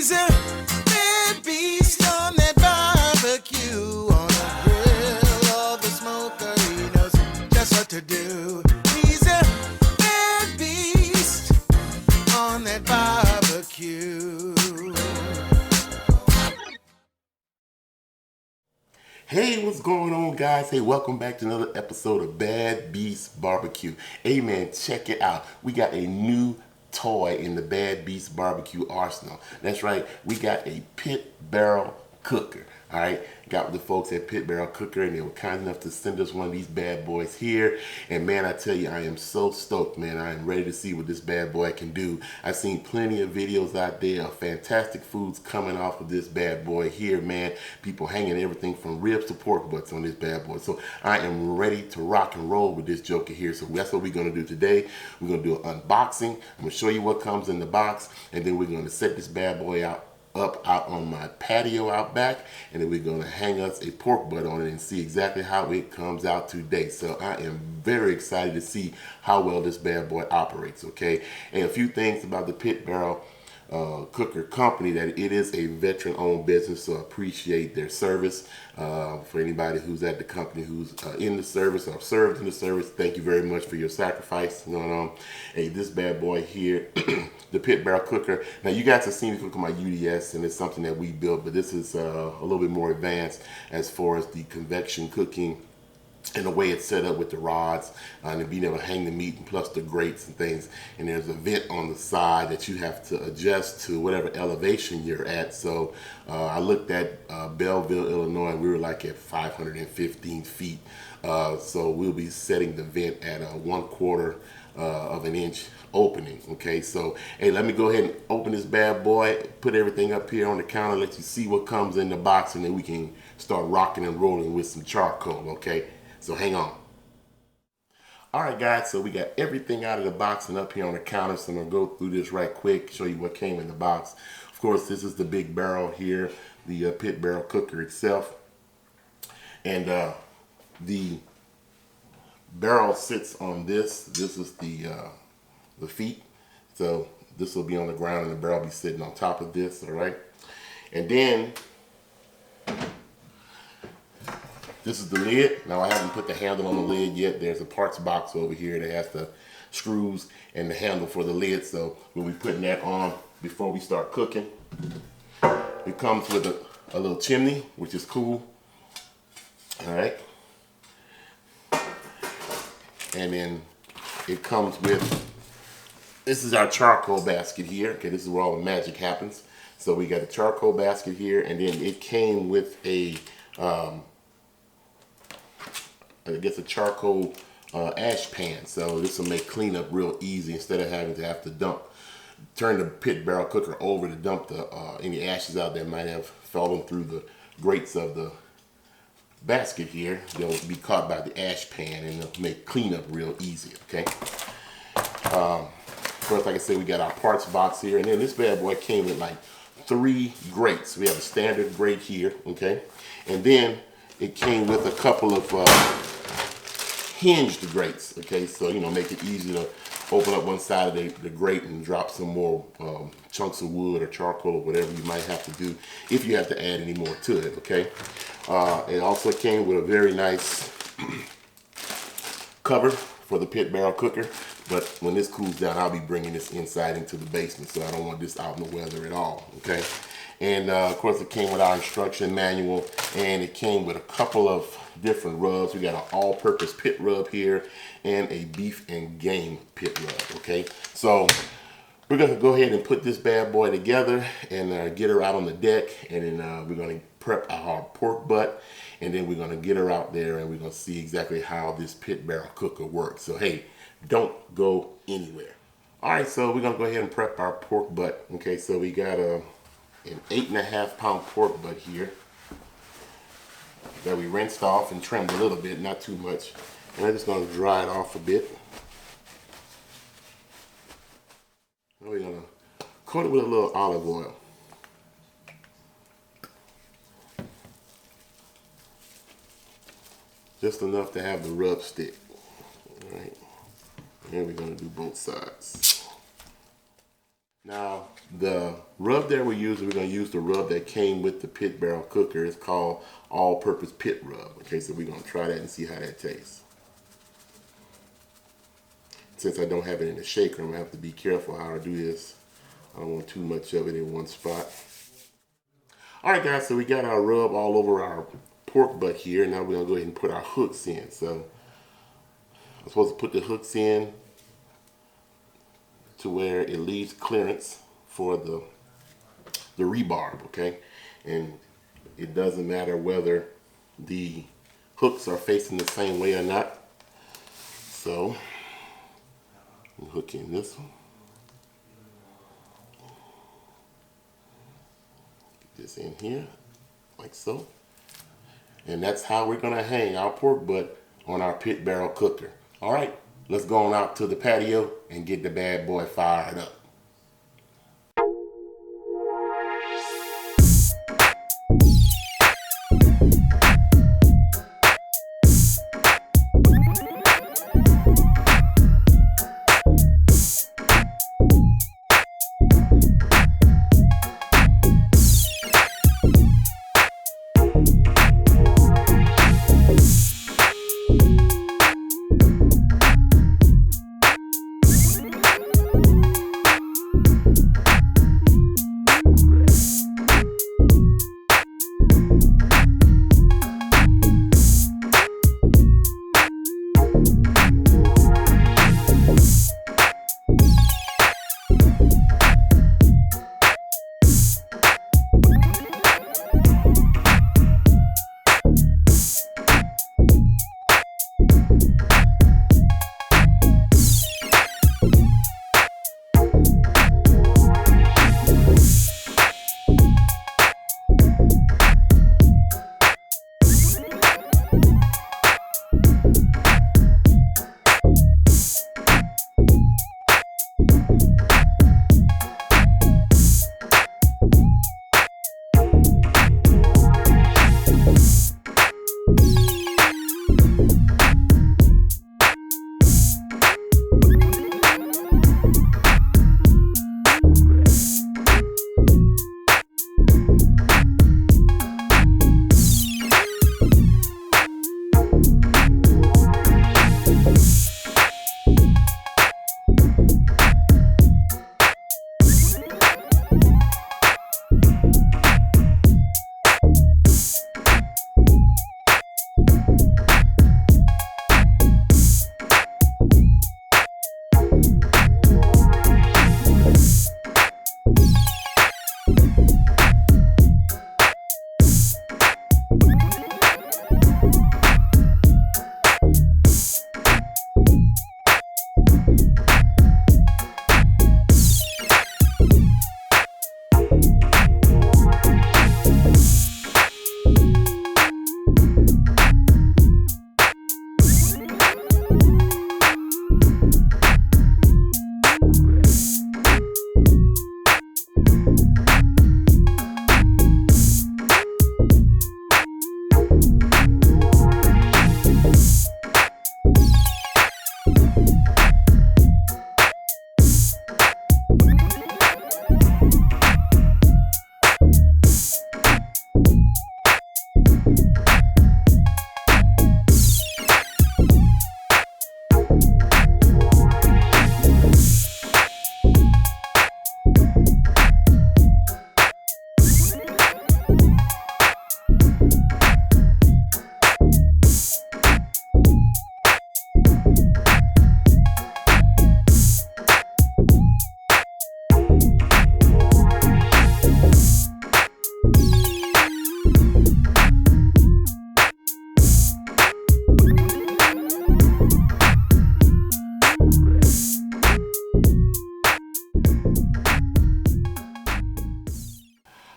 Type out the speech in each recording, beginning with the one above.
He's a bad beast on that barbecue, on the grill or the smoker. He knows just what to do. He's a bad beast on that barbecue. Hey, what's going on, guys? Hey, welcome back to another episode of Bad Beast Barbecue. Hey, man, check it out. We got a new toy in the Bad Beast Barbecue arsenal. That's right, we got a pit barrel cooker. All right, got with the folks at Pit Barrel Cooker, and they were kind enough to send us one of these bad boys here. And man, I tell you, I am so stoked, man. I am ready to see what this bad boy can do. I've seen plenty of videos out there of fantastic foods coming off of this bad boy here, man. People hanging everything from ribs to pork butts on this bad boy. So I am ready to rock and roll with this joker here. So that's what we're gonna do today. We're gonna do an unboxing. I'm gonna show you what comes in the box, and then we're gonna set this bad boy up out on my patio out back, and then we're going to hang us a pork butt on it and see exactly how it comes out today. So I am very excited to see how well this bad boy operates, okay? And a few things about the Pit Barrel Cooker company, that it is a veteran-owned business, so I appreciate their service. For anybody who's at the company who's in the service or served in the service, thank you very much for your sacrifice. Hey, this bad boy here, the Pit Barrel Cooker. Now, you guys have seen me cook on my UDS, and it's something that we built, but this is a little bit more advanced as far as the convection cooking and the way it's set up with the rods, and being able to hang the meat, and plus the grates and things. And there's a vent on the side that you have to adjust to whatever elevation you're at. So I looked at Belleville, Illinois, and we were like at 515 feet. So we'll be setting the vent at a 1/4 of an inch opening. Okay, so hey, let me go ahead and open this bad boy, put everything up here on the counter, let you see what comes in the box, and then we can start rocking and rolling with some charcoal. Okay, so hang on. All right, guys, so we got everything out of the box and up here on the counter, so I'm gonna go through this right quick, show you what came in the box. Of course, this is the big barrel here, the Pit Barrel Cooker itself, and the barrel sits on this. This is the feet, so this will be on the ground and the barrel will be sitting on top of this. All right, and then this is the lid. Now, I haven't put the handle on the lid yet. There's a parts box over here that has the screws and the handle for the lid, so we'll be putting that on before we start cooking. It comes with a little chimney, which is cool. All right, and then it comes with, this is our charcoal basket here. Okay, this is where all the magic happens. So we got a charcoal basket here, and then it came with a I guess a charcoal ash pan. So this will make cleanup real easy instead of having to turn the Pit Barrel Cooker over to dump any ashes out that might have fallen through the grates of the basket here. They'll be caught by the ash pan, and it'll make cleanup real easy. Okay. First, like I said, we got our parts box here, and then this bad boy came with like 3 grates. We have a standard grate here, okay, and then it came with a couple of hinged grates, okay, so make it easy to open up one side of the grate and drop some more chunks of wood or charcoal or whatever you might have to do if you have to add any more to it. Okay, it also came with a very nice cover for the Pit Barrel Cooker, but when this cools down, I'll be bringing this inside into the basement, so I don't want this out in the weather at all. Okay, and of course it came with our instruction manual, and it came with a couple of different rubs. We got an all-purpose pit rub here and a beef and game pit rub. Okay, so we're gonna go ahead and put this bad boy together and get her out on the deck, and then we're gonna prep our pork butt, and then we're gonna get her out there, and we're gonna see exactly how this Pit Barrel Cooker works. So hey, don't go anywhere. All right, so we're gonna go ahead and prep our pork butt. Okay, so we got an 8.5 pound pork butt here that we rinsed off and trimmed a little bit, not too much. And I'm just gonna dry it off a bit. And we're gonna coat it with a little olive oil. Just enough to have the rub stick. All right, and we're gonna do both sides. Now, the rub that we're using, we're going to use the rub that came with the pit barrel cooker. It's called all-purpose pit rub. Okay, so we're going to try that and see how that tastes. Since I don't have it in the shaker, I'm going to have to be careful how I do this. I don't want too much of it in one spot. Alright guys, so we got our rub all over our pork butt here. Now we're going to go ahead and put our hooks in. So I'm supposed to put the hooks in to where it leaves clearance for the rebarb, okay? And it doesn't matter whether the hooks are facing the same way or not. So, I'm hooking this one. Get this in here, like so. And that's how we're gonna hang our pork butt on our pit barrel cooker. All right. Let's go on out to the patio and get the bad boy fired up.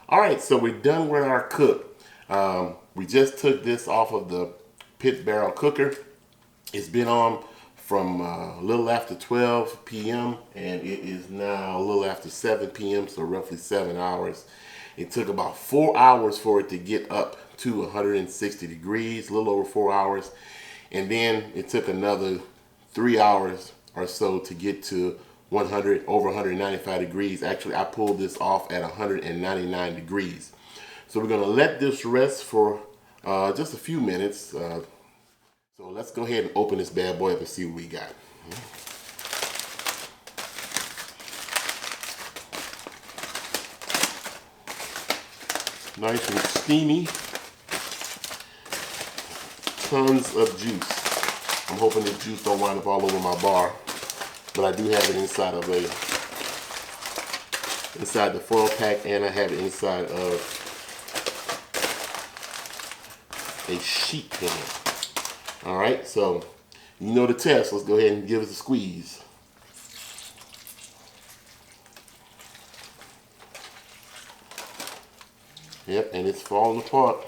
All right, so we're done with our cook. We just took this off of the pit barrel cooker. It's been on from a little after 12 p.m. and it is now a little after 7 p.m., so roughly 7 hours. It took about 4 hours for it to get up to 160 degrees, a little over 4 hours. And then it took another 3 hours or so to get to over 195 degrees. Actually, I pulled this off at 199 degrees. So we're gonna let this rest for just a few minutes. So let's go ahead and open this bad boy up and see what we got. Nice and steamy. Tons of juice. I'm hoping this juice don't wind up all over my bar, but I do have it inside the foil pack, and I have it inside of a sheet pan. All right, so you know the test. Let's go ahead and give it a squeeze. Yep, and it's falling apart.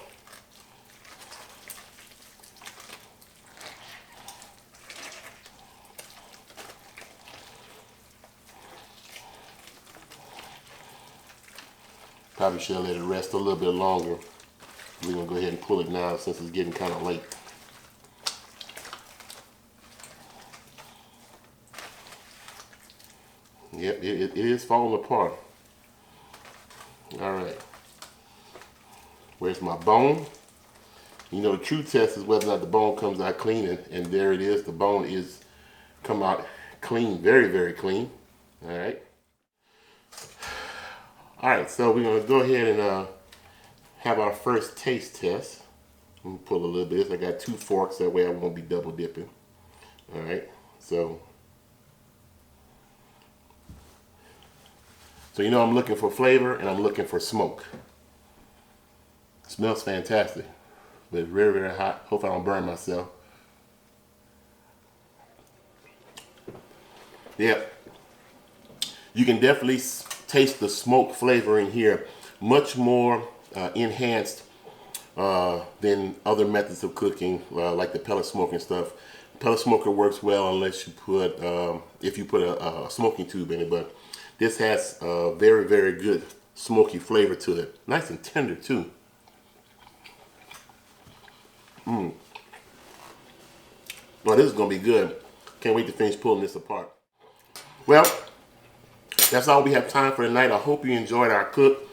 Probably should let it rest a little bit longer. We're gonna go ahead and pull it now since it's getting kind of late. Yep, it is falling apart. All right. Where's my bone? You know, the true test is whether or not the bone comes out clean, and there it is. The bone is come out clean, very, very clean. All right. All right, so we're gonna go ahead and have our first taste test. Let me pull a little bit. I got 2 forks, that way I won't be double dipping. All right, so you know I'm looking for flavor and I'm looking for smoke. It smells fantastic, but it's very, very hot. Hope I don't burn myself. Yep, you can definitely taste the smoke flavor in here, much more enhanced than other methods of cooking, like the pellet smoking stuff. Pellet smoker works well unless you put, if you put a smoking tube in it, but this has a very, very good smoky flavor to it. Nice and tender too. Well, this is gonna be good. Can't wait to finish pulling this apart. Well, that's all we have time for tonight. I hope you enjoyed our cook.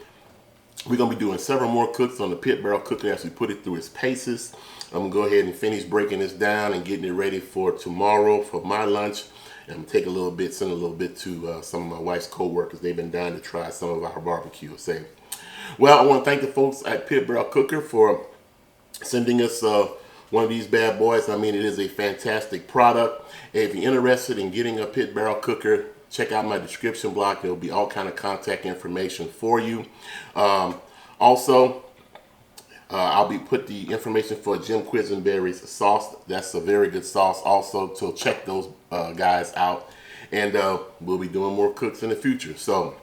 We're going to be doing several more cooks on the pit barrel cooker as we put it through its paces. I'm going to go ahead and finish breaking this down and getting it ready for tomorrow for my lunch. And I'm going to take a little bit, send a little bit to some of my wife's co-workers. They've been down to try some of our barbecue. Well, I want to thank the folks at Pit Barrel Cooker for sending us one of these bad boys. I mean, it is a fantastic product. If you're interested in getting a Pit Barrel Cooker, check out my description block. There will be all kind of contact information for you. Also, I'll be put the information for Jim Quisenberry's sauce. That's a very good sauce also, so check those guys out. And we'll be doing more cooks in the future. So,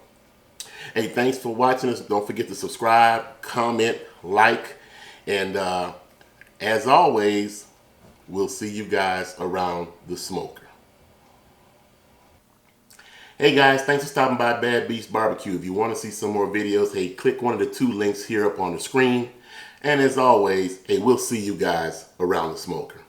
hey, thanks for watching us. Don't forget to subscribe, comment, like, and as always, we'll see you guys around the smoker. Hey guys, thanks for stopping by Bad Beast Barbecue. If you want to see some more videos, hey, click one of the 2 links here up on the screen. And as always, hey, we'll see you guys around the smoker.